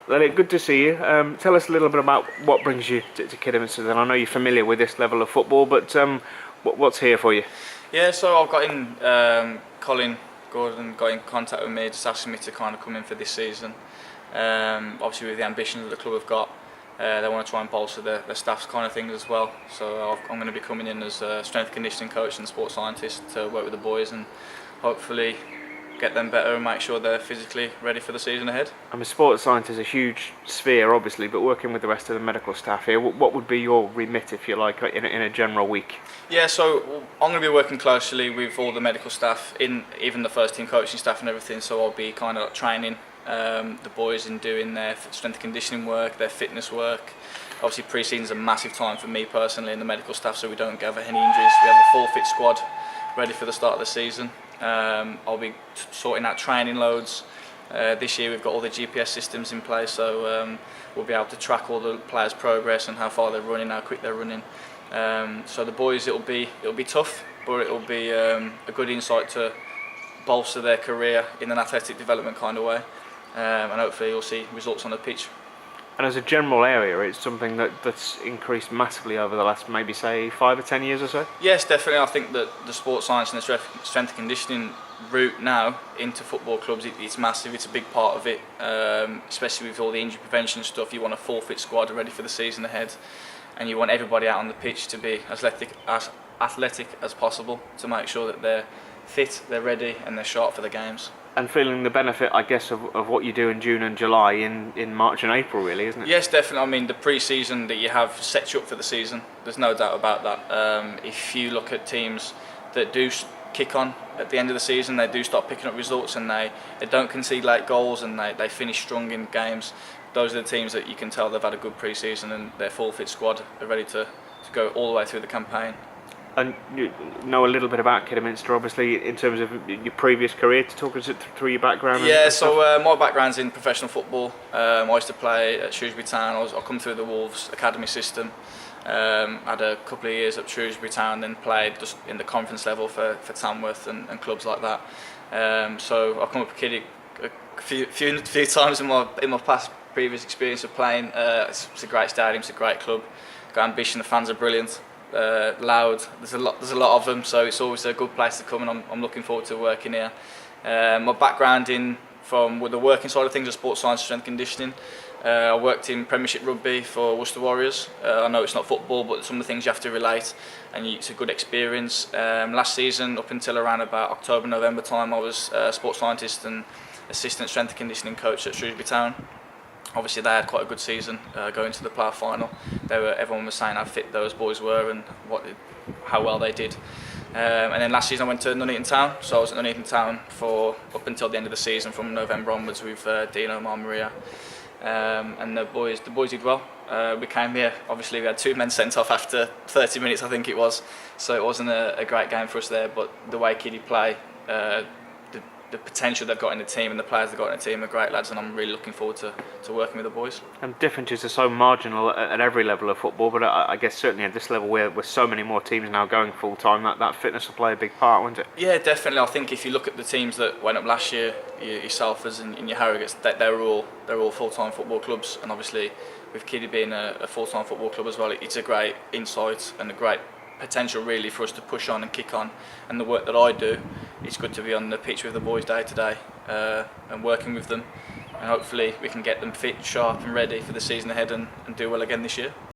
Elliot, good to see you. Tell us a little bit about what brings you to Kidderminster. And I know you're familiar with this level of football, but what's here for you? Yeah, so I've got in Colin Gordon got in contact with me, just asking me to kind of come in for this season. Obviously, with the ambitions that the club have got, they want to try and bolster their staff's kind of things as well. So I'm going to be coming in as a strength conditioning coach and sports scientist to work with the boys and hopefully get them better and make sure they're physically ready for the season ahead. I'm a sports scientist, is a huge sphere, obviously, but working with the rest of the medical staff here, what would be your remit, if you like, in a general week? Yeah, so I'm going to be working closely with all the medical staff, in even the first team coaching staff and everything. So I'll be kind of training the boys in doing their strength conditioning work, their fitness work. Obviously, pre-season is a massive time for me personally and the medical staff, so we don't have any injuries. We have a full fit squad ready for the start of the season. I'll be sorting out training loads. This year we've got all the GPS systems in place, so we'll be able to track all the players' progress and how far they're running, how quick they're running. So the boys, it'll be tough, but it'll be a good insight to bolster their career in an athletic development kind of way, and hopefully you'll see results on the pitch. And as a general area, it's something that's increased massively over the last, maybe say, 5 or 10 years or so? Yes, definitely. I think that the sports science and the strength conditioning route now into football clubs, it's massive. It's a big part of it, especially with all the injury prevention stuff. You want a full fit squad ready for the season ahead, and you want everybody out on the pitch to be as athletic as possible to make sure that they're fit, they're ready, and they're sharp for the games. And feeling the benefit, I guess, of what you do in June and July in March and April, really, isn't it? Yes, definitely. I mean, the pre-season that you have sets you up for the season. There's no doubt about that. If you look at teams that do kick on at the end of the season, they do start picking up results and they don't concede late goals and they finish strong in games. Those are the teams that you can tell they've had a good pre-season and their full fit squad are ready to go all the way through the campaign. And you know a little bit about Kidderminster, obviously, in terms of your previous career. To talk us through your background. Yeah, so my background's in professional football. I used to play at Shrewsbury Town. I come through the Wolves academy system. Had a couple of years at Shrewsbury Town, then played just in the conference level for Tamworth and clubs like that. So I've come up with Kiddie a few times in my past previous experience of playing. It's a great stadium. It's a great club. Got ambition. The fans are brilliant. Loud. There's a lot of them, so it's always a good place to come, and I'm looking forward to working here. My background with the working side of things, is sports science, strength conditioning. I worked in Premiership rugby for Worcester Warriors. I know it's not football, but some of the things you have to relate, and it's a good experience. Last season, up until around about October, November time, I was sports scientist and assistant strength conditioning coach at Shrewsbury Town. Obviously, they had quite a good season going to the playoff final. Everyone was saying how fit those boys were and how well they did. And then last season I went to Nuneaton Town, so I was at Nuneaton Town for up until the end of the season, from November onwards, with Dino, Maria, and the boys did well. We came here, obviously we had 2 men sent off after 30 minutes, I think it was, so it wasn't a great game for us there, but the way Kiddie play, the potential they've got in the team and the players they've got in the team are great lads, and I'm really looking forward to working with the boys. And differences are so marginal at every level of football, but I guess certainly at this level where so many more teams now going full time, that fitness will play a big part, won't it? Yeah, definitely. I think if you look at the teams that went up last year, your Salfords and your Harriers, they're all full time football clubs, and obviously with Kiddie being a full time football club as well, it's a great insight and a great potential really for us to push on and kick on. And the work that I do, it's good to be on the pitch with the boys day to day and working with them, and hopefully we can get them fit, sharp and ready for the season ahead and do well again this year.